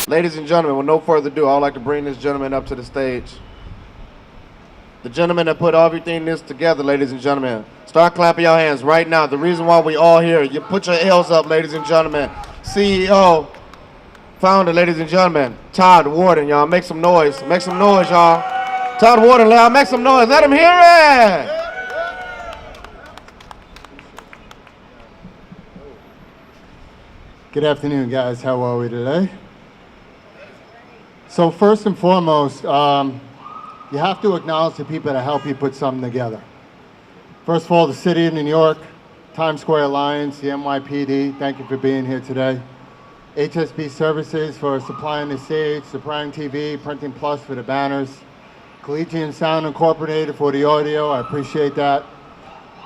Ladies and gentlemen, with no further ado, I would like to bring this gentleman up to the stage. The gentleman that put everything this together, ladies and gentlemen. Start clapping your hands right now. The reason why we all here, you put your L's up, ladies and gentlemen. CEO, founder, ladies and gentlemen, Todd Wharton, y'all. Make some noise. Make some noise, y'all. Todd Wharton, y'all, make some noise. Let him hear it. Good afternoon, guys. How are we today? So first and foremost, you have to acknowledge the people that help you put something together. First of all, the city of New York, Times Square Alliance, the NYPD, thank you for being here today. HSB Services for supplying the stage, supplying TV, Printing Plus for the banners. Collegian Sound Incorporated for the audio, I appreciate that.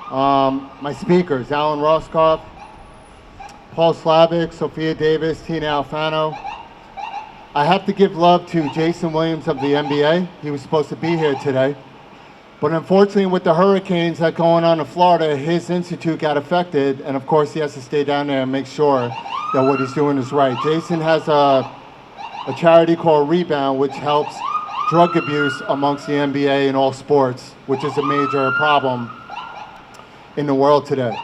My speakers, Alan Roscoff, Paul Slavic, Sophia Davis, Tina Alfano. I have to give love to Jason Williams of the NBA. He was supposed to be here today. But unfortunately, with the hurricanes that going on in Florida, his institute got affected. And of course, he has to stay down there and make sure that what he's doing is right. Jason has a charity called Rebound, which helps drug abuse amongst the NBA and all sports, which is a major problem in the world today.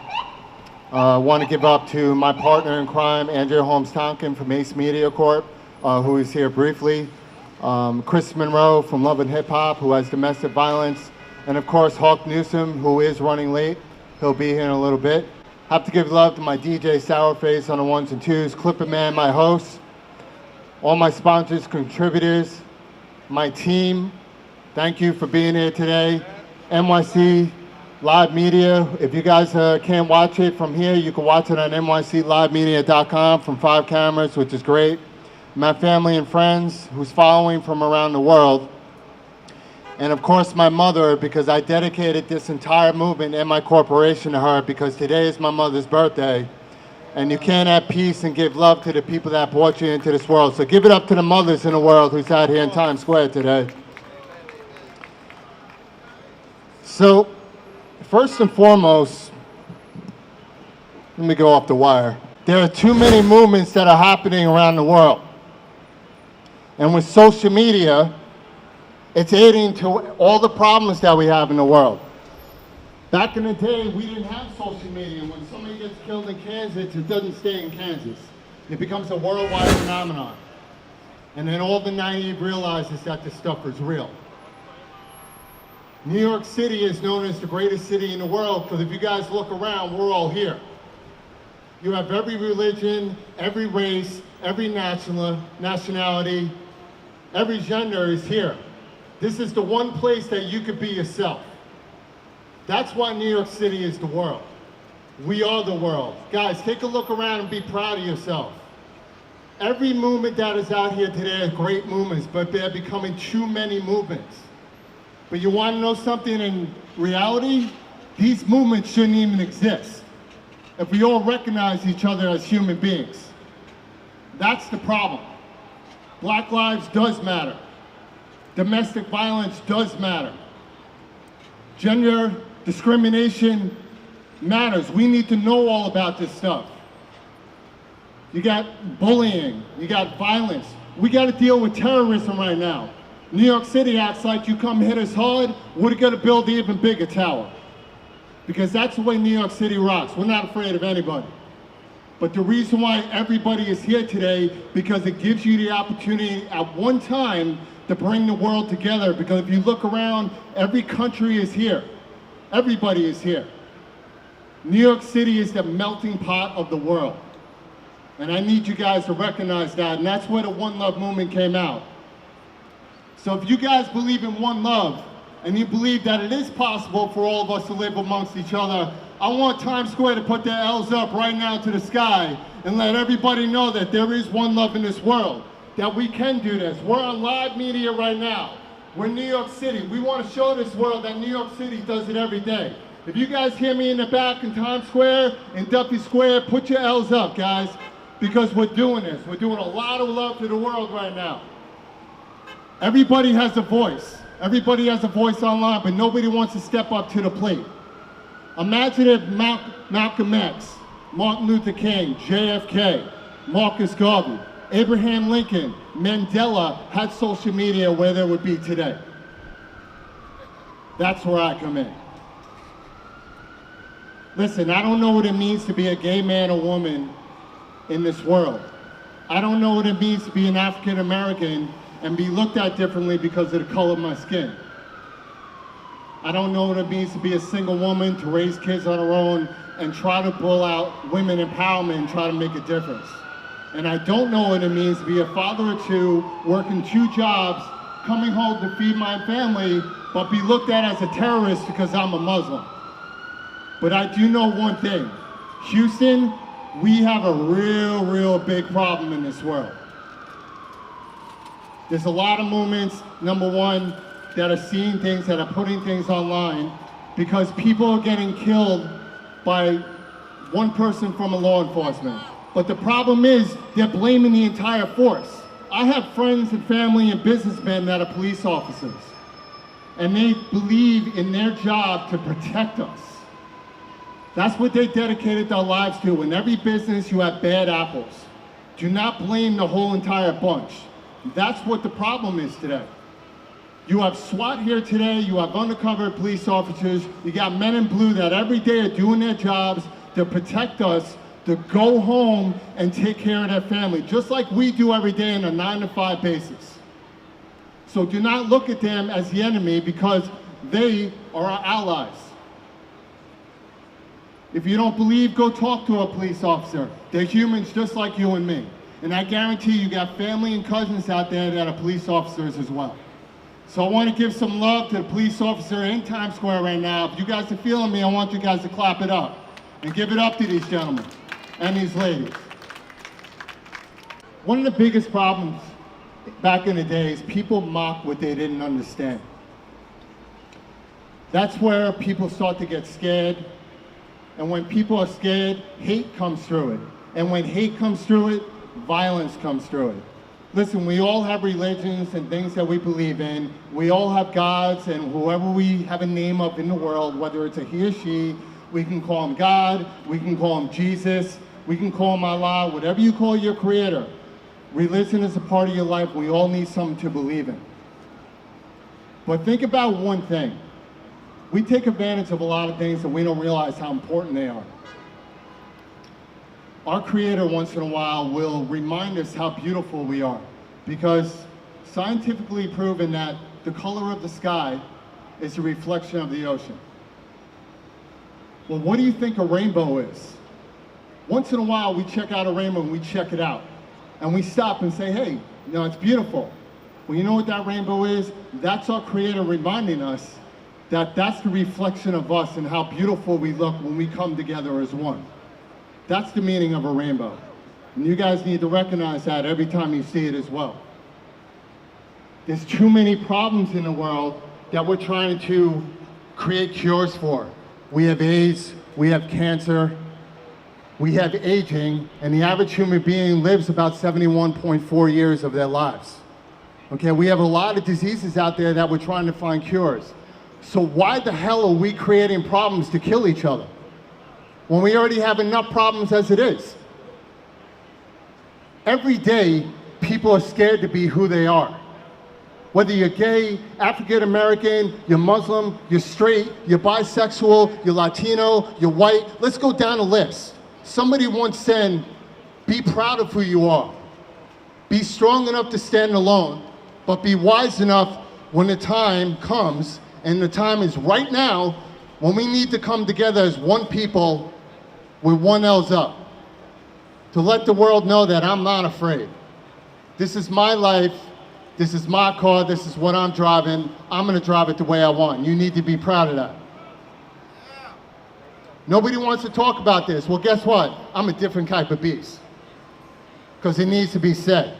I want to give up to my partner in crime, Andrea Holmes-Tonkin from Ace Media Corp., who is here briefly. Chris Monroe from Love and Hip Hop, who has domestic violence. And of course, Hawk Newsom, who is running late. He'll be here in a little bit. Have to give love to my DJ Sourface on the ones and twos, Clipper Man, my host, all my sponsors, contributors, my team. Thank you for being here today. NYC Live Media. If you guys can't watch it from here, you can watch it on nyclivemedia.com from 5 cameras, which is great. My family and friends who's following from around the world. And of course my mother, because I dedicated this entire movement and my corporation to her, because today is my mother's birthday. And you can't have peace and give love to the people that brought you into this world. So give it up to the mothers in the world who's out here in Times Square today. So first and foremost, let me go off the wire. There are too many movements that are happening around the world. And with social media, it's aiding to all the problems that we have in the world. Back in the day, we didn't have social media. When somebody gets killed in Kansas, it doesn't stay in Kansas. It becomes a worldwide phenomenon. And then all the naive realizes that this stuff is real. New York City is known as the greatest city in the world, because if you guys look around, we're all here. You have every religion, every race, every nationality, every gender is here. This is the one place that you could be yourself. That's why New York City is the world. We are the world. Guys, take a look around and be proud of yourself. Every movement that is out here today are great movements, but they're becoming too many movements. But you want to know something in reality? These movements shouldn't even exist if we all recognize each other as human beings. That's the problem. Black lives does matter. Domestic violence does matter. Gender discrimination matters. We need to know all about this stuff. You got bullying, you got violence. We got to deal with terrorism right now. New York City acts like you come hit us hard, we're going to build an even bigger tower. Because that's the way New York City rocks. We're not afraid of anybody. But the reason why everybody is here today, because it gives you the opportunity at one time to bring the world together. Because if you look around, every country is here. Everybody is here. New York City is the melting pot of the world. And I need you guys to recognize that, and that's where the One Love movement came out. So if you guys believe in one love, and you believe that it is possible for all of us to live amongst each other, I want Times Square to put their L's up right now to the sky and let everybody know that there is one love in this world, that we can do this. We're on live media right now. We're in New York City. We want to show this world that New York City does it every day. If you guys hear me in the back in Times Square, in Duffy Square, put your L's up, guys, because we're doing this. We're doing a lot of love to the world right now. Everybody has a voice. Everybody has a voice online, but nobody wants to step up to the plate. Imagine if Malcolm X, Martin Luther King, JFK, Marcus Garvey, Abraham Lincoln, Mandela had social media, where they would be today. That's where I come in. Listen, I don't know what it means to be a gay man or woman in this world. I don't know what it means to be an African American and be looked at differently because of the color of my skin. I don't know what it means to be a single woman, to raise kids on her own, and try to pull out women empowerment and try to make a difference. And I don't know what it means to be a father of two, working 2 jobs, coming home to feed my family, but be looked at as a terrorist because I'm a Muslim. But I do know one thing. Houston, we have a real big problem in this world. There's a lot of movements, number one, that are seeing things, that are putting things online, because people are getting killed by one person from a law enforcement. But the problem is, they're blaming the entire force. I have friends and family and businessmen that are police officers, and they believe in their job to protect us. That's what they dedicated their lives to. In every business, you have bad apples. Do not blame the whole entire bunch. That's what the problem is today. You have SWAT here today, you have undercover police officers, you got men in blue that every day are doing their jobs to protect us, to go home and take care of their family, just like we do every day on a 9-to-5 basis. So do not look at them as the enemy, because they are our allies. If you don't believe, go talk to a police officer. They're humans just like you and me. And I guarantee you got family and cousins out there that are police officers as well. So I want to give some love to the police officer in Times Square right now. If you guys are feeling me, I want you guys to clap it up and give it up to these gentlemen and these ladies. One of the biggest problems back in the day is people mock what they didn't understand. That's where people start to get scared. And when people are scared, hate comes through it. And when hate comes through it, violence comes through it. Listen, we all have religions and things that we believe in. We all have gods and whoever we have a name of in the world, whether it's a he or she, we can call him God, we can call him Jesus, we can call him Allah, whatever you call your creator. Religion is a part of your life. We all need something to believe in. But think about one thing. We take advantage of a lot of things and we don't realize how important they are. Our creator once in a while will remind us how beautiful we are, because scientifically proven that the color of the sky is a reflection of the ocean. Well, what do you think a rainbow is? Once in a while we check out a rainbow and we check it out. And we stop and say, hey, you know, it's beautiful. Well, you know what that rainbow is? That's our creator reminding us that that's the reflection of us and how beautiful we look when we come together as one. That's the meaning of a rainbow. And you guys need to recognize that every time you see it as well. There's too many problems in the world that we're trying to create cures for. We have AIDS, we have cancer, we have aging, and the average human being lives about 71.4 years of their lives. Okay, we have a lot of diseases out there that we're trying to find cures. So why the hell are we creating problems to kill each other when we already have enough problems as it is? Every day, people are scared to be who they are. Whether you're gay, African American, you're Muslim, you're straight, you're bisexual, you're Latino, you're white, let's go down a list. Somebody once said, be proud of who you are. Be strong enough to stand alone, but be wise enough when the time comes, and the time is right now, when we need to come together as one people with one L's up, to let the world know that I'm not afraid. This is my life, this is my car, this is what I'm driving, I'm gonna drive it the way I want. You need to be proud of that. Nobody wants to talk about this. Well, guess what? I'm a different type of beast, because it needs to be said.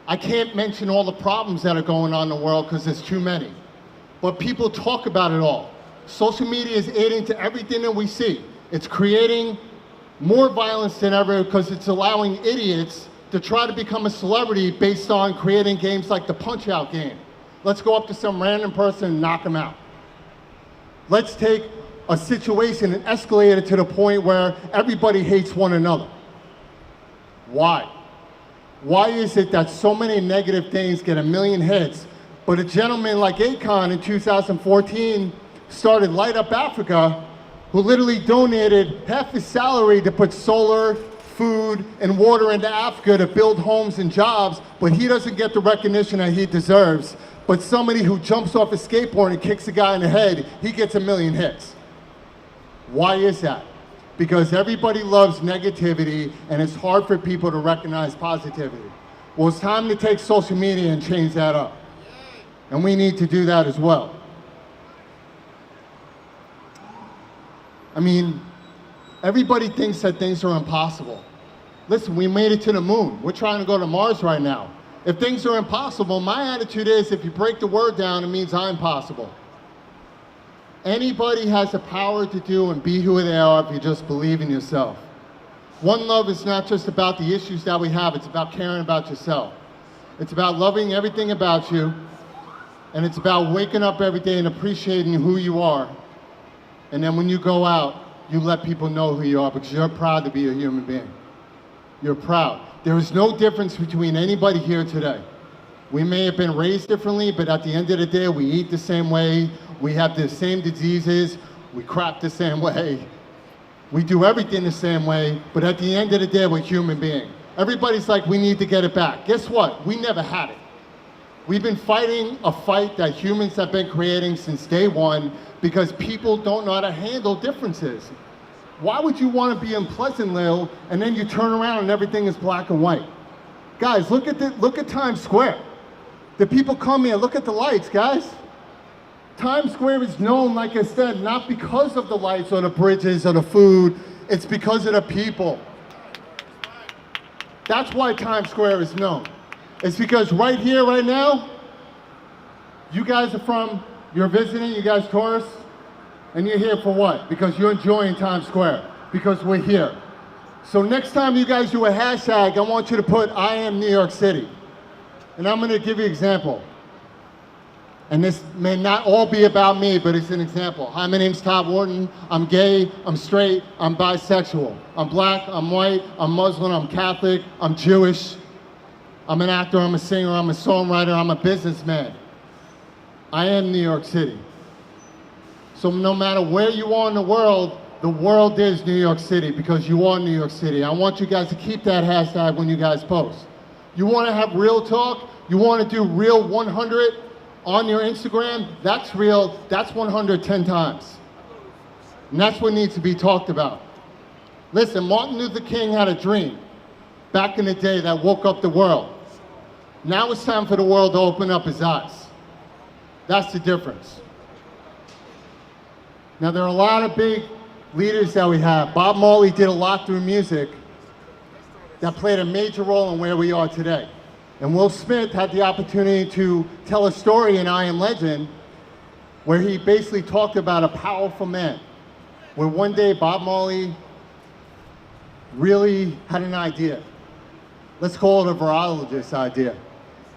I can't mention all the problems that are going on in the world because there's too many. But people talk about it all. Social media is aiding to everything that we see. It's creating more violence than ever because it's allowing idiots to try to become a celebrity based on creating games like the Punch-Out game. Let's go up to some random person and knock them out. Let's take a situation and escalate it to the point where everybody hates one another. Why? Why is it that so many negative things get 1 million hits, but a gentleman like Akon in 2014 started Light Up Africa, who literally donated half his salary to put solar, food, and water into Africa to build homes and jobs, but he doesn't get the recognition that he deserves. But somebody who jumps off a skateboard and kicks a guy in the head, he gets 1 million hits. Why is that? Because everybody loves negativity and it's hard for people to recognize positivity. Well, it's time to take social media and change that up. And we need to do that as well. I mean, everybody thinks that things are impossible. Listen, we made it to the moon. We're trying to go to Mars right now. If things are impossible, my attitude is if you break the word down, it means I'm possible. Anybody has the power to do and be who they are if you just believe in yourself. One Love is not just about the issues that we have, it's about caring about yourself. It's about loving everything about you, and it's about waking up every day and appreciating who you are. And then when you go out, you let people know who you are because you're proud to be a human being. You're proud. There is no difference between anybody here today. We may have been raised differently, but at the end of the day, we eat the same way, we have the same diseases, we crap the same way, we do everything the same way, but at the end of the day, we're human beings. Everybody's like, we need to get it back. Guess what? We never had it. We've been fighting a fight that humans have been creating since day one because people don't know how to handle differences. Why would you want to be in Pleasantville and then you turn around and everything is black and white? Guys, look at Times Square. The people come here, look at the lights, guys. Times Square is known, like I said, not because of the lights or the bridges or the food, it's because of the people. That's why Times Square is known. It's because right here, right now, you guys you're visiting, you guys tourists, and you're here for what? Because you're enjoying Times Square, because we're here. So next time you guys do a hashtag, I want you to put I am New York City. And I'm gonna give you an example. And this may not all be about me, but it's an example. Hi, my name's Todd Wharton. I'm gay, I'm straight, I'm bisexual. I'm black, I'm white, I'm Muslim, I'm Catholic, I'm Jewish. I'm an actor, I'm a singer, I'm a songwriter, I'm a businessman. I am New York City. So no matter where you are in the world is New York City because you are New York City. I want you guys to keep that hashtag when you guys post. You want to have real talk? You want to do real 100 on your Instagram? That's real, that's 110 times. And that's what needs to be talked about. Listen, Martin Luther King had a dream back in the day that woke up the world. Now it's time for the world to open up his eyes. That's the difference. Now there are a lot of big leaders that we have. Bob Marley did a lot through music that played a major role in where we are today. And Will Smith had the opportunity to tell a story in I Am Legend where he basically talked about a powerful man. Where one day Bob Marley really had an idea. Let's call it a virologist idea.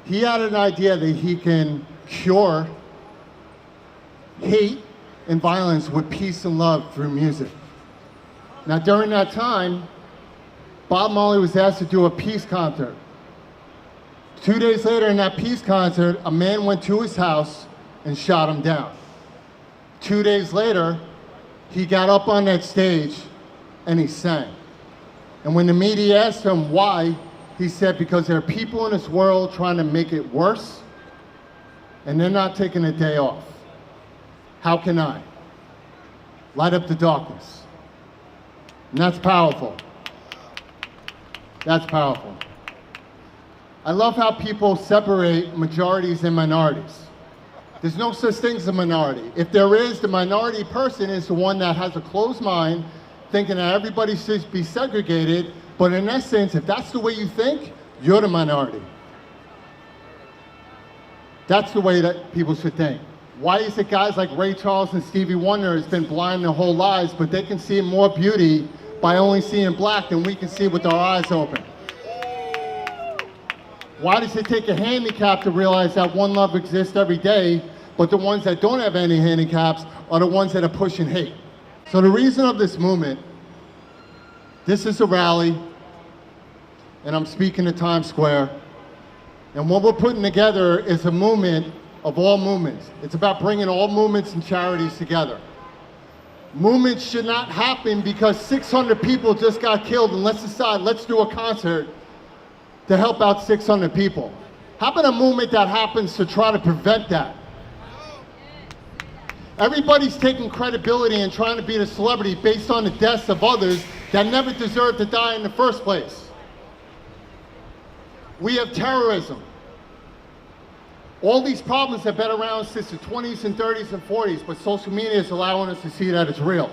He had an idea that he can cure hate and violence with peace and love through music. Now during that time, Bob Marley was asked to do a peace concert. 2 days later in that peace concert, a man went to his house and shot him down. 2 days later, he got up on that stage and he sang. And when the media asked him why, he said, because there are people in this world trying to make it worse and they're not taking a day off. How can I? Light up the darkness. And that's powerful. That's powerful. I love how people separate majorities and minorities. There's no such thing as a minority. If there is, the minority person is the one that has a closed mind, thinking that everybody should be segregated, but in essence, if that's the way you think, you're the minority. That's the way that people should think. Why is it guys like Ray Charles and Stevie Wonder has been blind their whole lives, but they can see more beauty by only seeing black than we can see with our eyes open? Why does it take a handicap to realize that One Love exists every day, but the ones that don't have any handicaps are the ones that are pushing hate? So the reason of this movement, this is a rally. and I'm speaking to Times Square. And what we're putting together is a movement of all movements. It's about bringing all movements and charities together. Movements should not happen because 600 people just got killed, and let's decide, let's do a concert to help out 600 people. How about a movement that happens to try to prevent that? Everybody's taking credibility and trying to be a celebrity based on the deaths of others that never deserved to die in the first place. We have terrorism. All these problems have been around since the 20s and 30s and 40s, but social media is allowing us to see that it's real.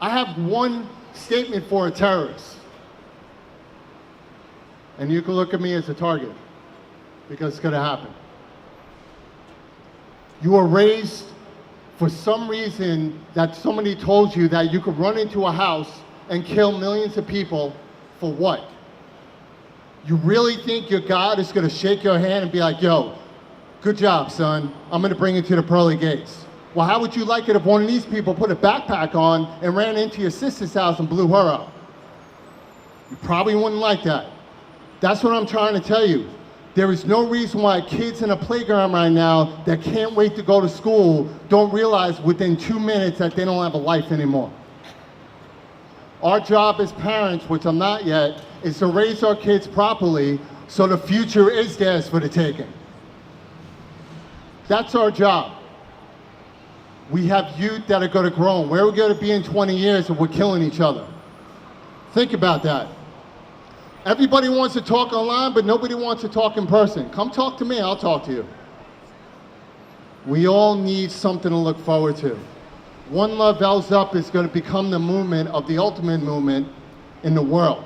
I have one statement for a terrorist. And you can look at me as a target, because it's gonna happen. You were raised for some reason that somebody told you that you could run into a house and kill millions of people for what? You really think your God is gonna shake your hand and be like, yo, good job, son, I'm gonna bring you to the pearly gates. Well, how would you like it if one of these people put a backpack on and ran into your sister's house and blew her up? You probably wouldn't like that. That's what I'm trying to tell you. There is no reason why kids in a playground right now that can't wait to go to school don't realize within 2 minutes that they don't have a life anymore. Our job as parents, which I'm not yet, is to raise our kids properly so the future is theirs for the taking. That's our job. We have youth that are gonna grow. Where are we gonna be in 20 years if we're killing each other? Think about that. Everybody wants to talk online, but nobody wants to talk in person. Come talk to me, I'll talk to you. We all need something to look forward to. One Love L's Up is going to become the movement of the ultimate movement in the world.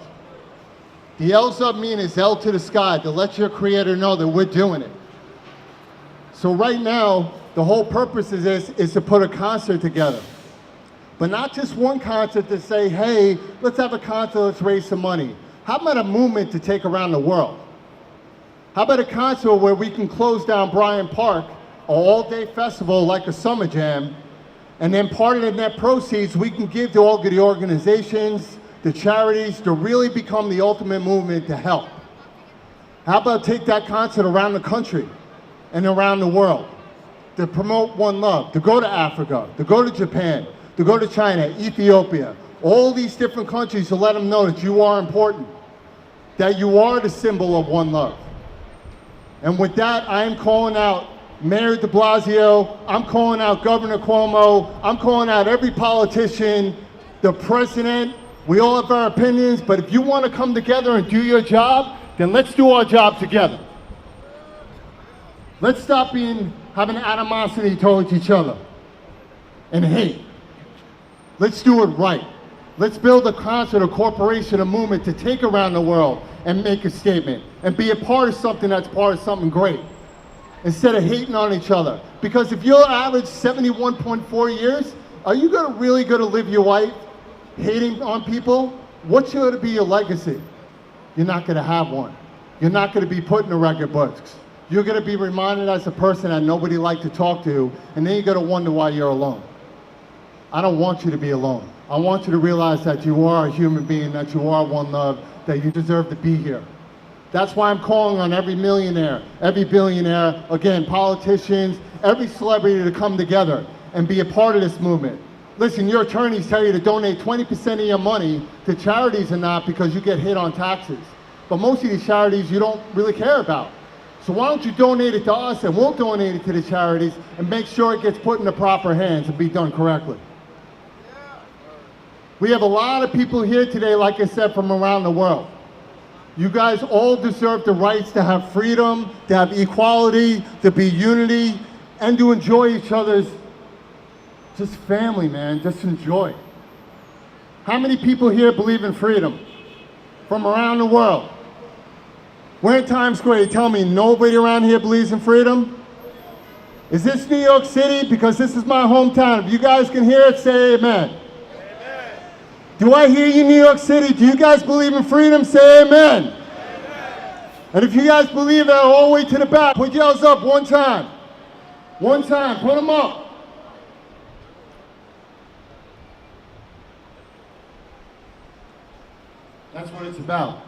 The L's Up mean is L to the sky, to let your creator know that we're doing it. So right now, the whole purpose of this is to put a concert together. But not just one concert to say, hey, let's have a concert, let's raise some money. How about a movement to take around the world? How about a concert where we can close down Bryant Park, an all-day festival like a summer jam, and then part of the net proceeds we can give to all the organizations, the charities, to really become the ultimate movement to help. How about take that concert around the country and around the world to promote One Love, to go to Africa, to go to Japan, to go to China, Ethiopia, all these different countries, to let them know that you are important, that you are the symbol of One Love. And with that, I am calling out Mayor de Blasio, I'm calling out Governor Cuomo, I'm calling out every politician, the president. We all have our opinions, but if you want to come together and do your job, then let's do our job together. Let's stop having animosity towards each other and hate. Let's do it right. Let's build a concert, a corporation, a movement to take around the world and make a statement and be a part of something that's part of something great, instead of hating on each other. Because if you're average 71.4 years, are you really gonna live your life hating on people? What's gonna be your legacy? You're not gonna have one. You're not gonna be put in the record books. You're gonna be reminded as a person that nobody liked to talk to, and then you're gonna wonder why you're alone. I don't want you to be alone. I want you to realize that you are a human being, that you are One Love, that you deserve to be here. That's why I'm calling on every millionaire, every billionaire, again, politicians, every celebrity to come together and be a part of this movement. Listen, your attorneys tell you to donate 20% of your money to charities and not because you get hit on taxes. But most of these charities you don't really care about. So why don't you donate it to us and we'll donate it to the charities and make sure it gets put in the proper hands and be done correctly. We have a lot of people here today, like I said, from around the world. You guys all deserve the rights to have freedom, to have equality, to be unity, and to enjoy each other's just family, man. Just enjoy. How many people here believe in freedom from around the world? We're in Times Square. You tell me nobody around here believes in freedom? Is this New York City? Because this is my hometown. If you guys can hear it, say amen. Do I hear you, New York City? Do you guys believe in freedom? Say amen. Amen. And if you guys believe that all the way to the back, put yours up one time. One time, put them up. That's what it's about.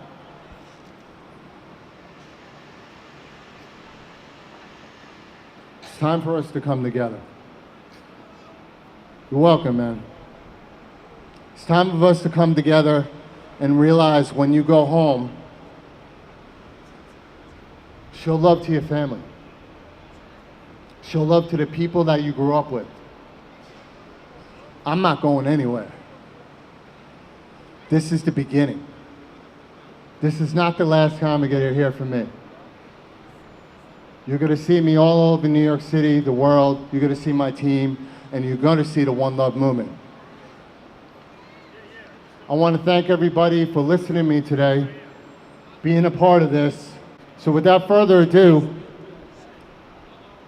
It's time for us to come together. You're welcome, man. It's time for us to come together and realize when you go home, show love to your family. Show love to the people that you grew up with. I'm not going anywhere. This is the beginning. This is not the last time you're going to hear from me. You're going to see me all over New York City, the world. You're going to see my team, and you're going to see the One Love movement. I want to thank everybody for listening to me today, being a part of this. So without further ado,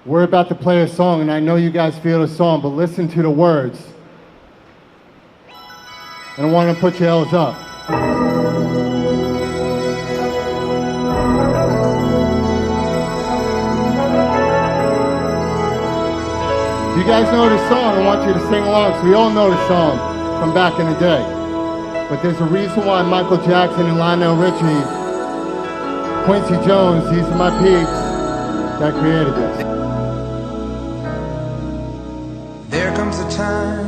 we're about to play a song, and I know you guys feel the song, but listen to the words. And I want to put your L's up. If you guys know this song, I want you to sing along, because we all know this song from back in the day. But there's a reason why Michael Jackson and Lionel Richie, Quincy Jones, these are my peeps that created this. There comes a time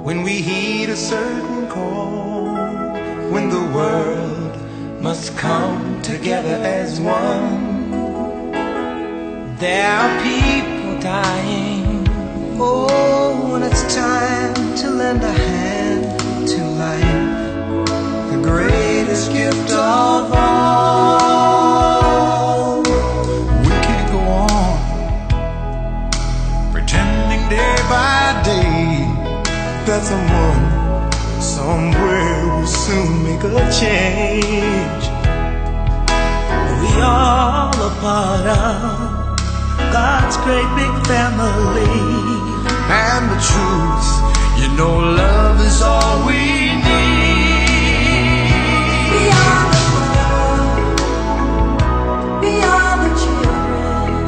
when we heed a certain call, when the world must come together as one. There are people dying. Oh, when it's time to lend a hand to life, the greatest gift of all. We can't go on pretending day by day that someone somewhere will soon make a change. We all a part of God's great big family, and the truth, you know, love is all we need. We are the world, we are the children,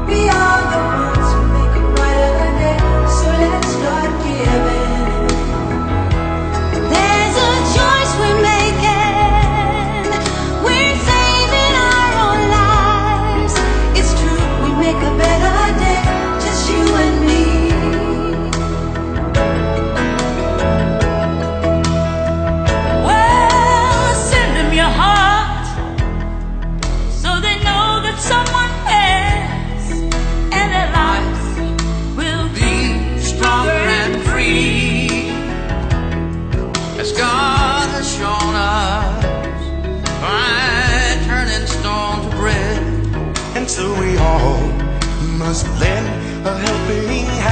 we are the ones who make a brighter day, so let's start giving. There's a choice we're making, we're saving our own lives. It's true, we make a better day, just you and me. Well, send them your heart, so they know that someone cares, and their lives will be stronger and free, as God has shown us by turning stone to bread. And so we all must lend a helping hand.